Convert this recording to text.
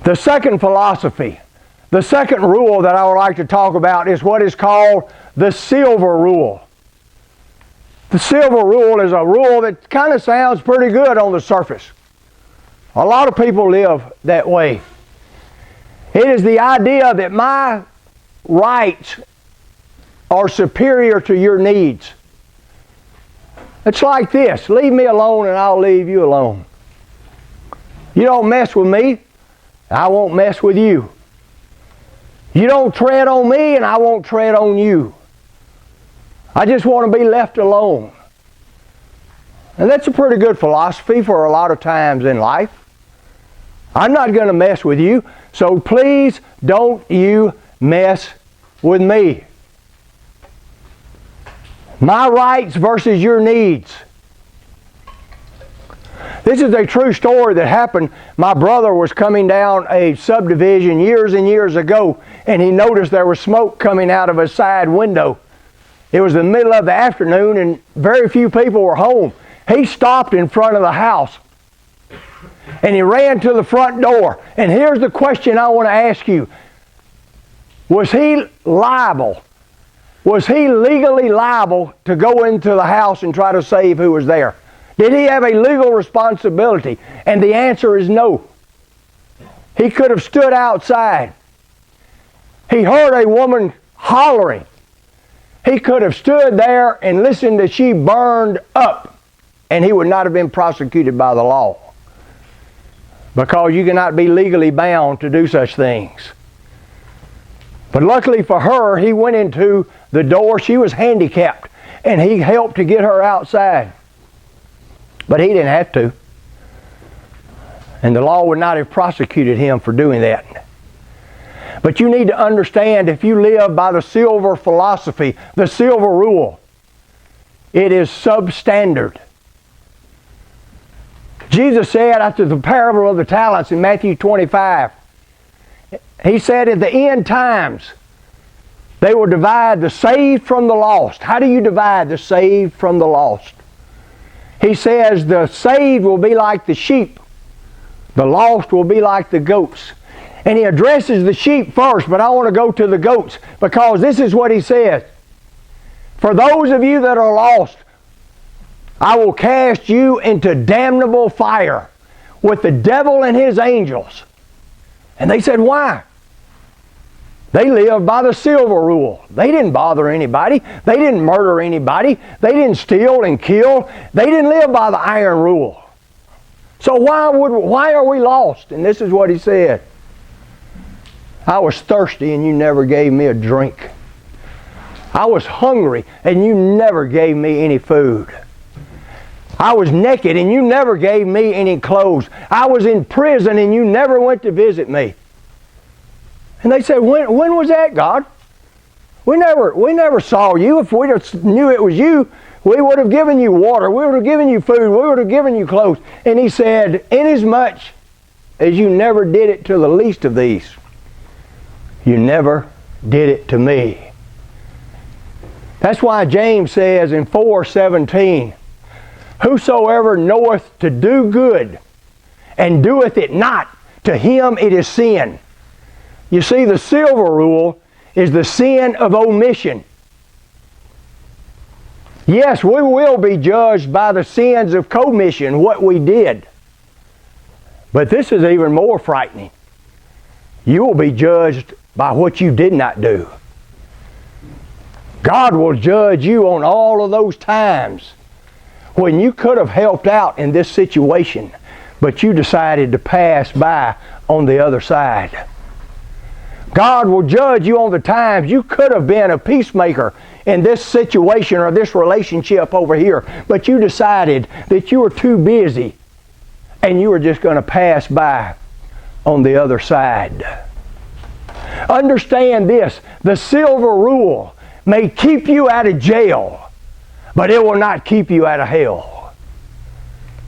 The second philosophy, the second rule that I would like to talk about is what is called the silver rule. The silver rule is a rule that kind of sounds pretty good on the surface. A lot of people live that way. It is the idea that my rights are superior to your needs. It's like this: leave me alone and I'll leave you alone. You don't mess with me, I won't mess with you. You don't tread on me and I won't tread on you. I just want to be left alone. And that's a pretty good philosophy for a lot of times in life. I'm not going to mess with you, so please don't you mess with me. My rights versus your needs. This is a true story that happened. My brother was coming down a subdivision years and years ago, and he noticed there was smoke coming out of a side window. It was the middle of the afternoon, and very few people were home. He stopped in front of the house, and he ran to the front door. And here's the question I want to ask you. Was he liable? Was he legally liable to go into the house and try to save who was there? Did he have a legal responsibility? And the answer is no. He could have stood outside. He heard a woman hollering. He could have stood there and listened as she burned up, and he would not have been prosecuted by the law. Because you cannot be legally bound to do such things. But luckily for her, he went into the door. She was handicapped, and he helped to get her outside. But he didn't have to. And the law would not have prosecuted him for doing that. But you need to understand, if you live by the silver philosophy, the silver rule, it is substandard. Jesus said after the parable of the talents in Matthew 25, He said at the end times, they will divide the saved from the lost. How do you divide the saved from the lost? He says the saved will be like the sheep. The lost will be like the goats. And he addresses the sheep first, but I want to go to the goats, because this is what he says. For those of you that are lost, I will cast you into damnable fire with the devil and his angels. And they said, why? They lived by the silver rule. They didn't bother anybody. They didn't murder anybody. They didn't steal and kill. They didn't live by the iron rule. So why are we lost? And this is what he said. I was thirsty and you never gave me a drink. I was hungry and you never gave me any food. I was naked and you never gave me any clothes. I was in prison and you never went to visit me. And they said, when was that, God? We never saw you. If we knew it was you, we would have given you water. We would have given you food. We would have given you clothes. And he said, inasmuch as you never did it to the least of these, you never did it to me. That's why James says in 4:17, whosoever knoweth to do good and doeth it not, to him it is sin. You see, the silver rule is the sin of omission. Yes, we will be judged by the sins of commission, what we did. But this is even more frightening. You will be judged by what you did not do. God will judge you on all of those times when you could have helped out in this situation, but you decided to pass by on the other side. God will judge you on the times you could have been a peacemaker in this situation or this relationship over here, but you decided that you were too busy and you were just going to pass by on the other side. Understand this, the silver rule may keep you out of jail, but it will not keep you out of hell.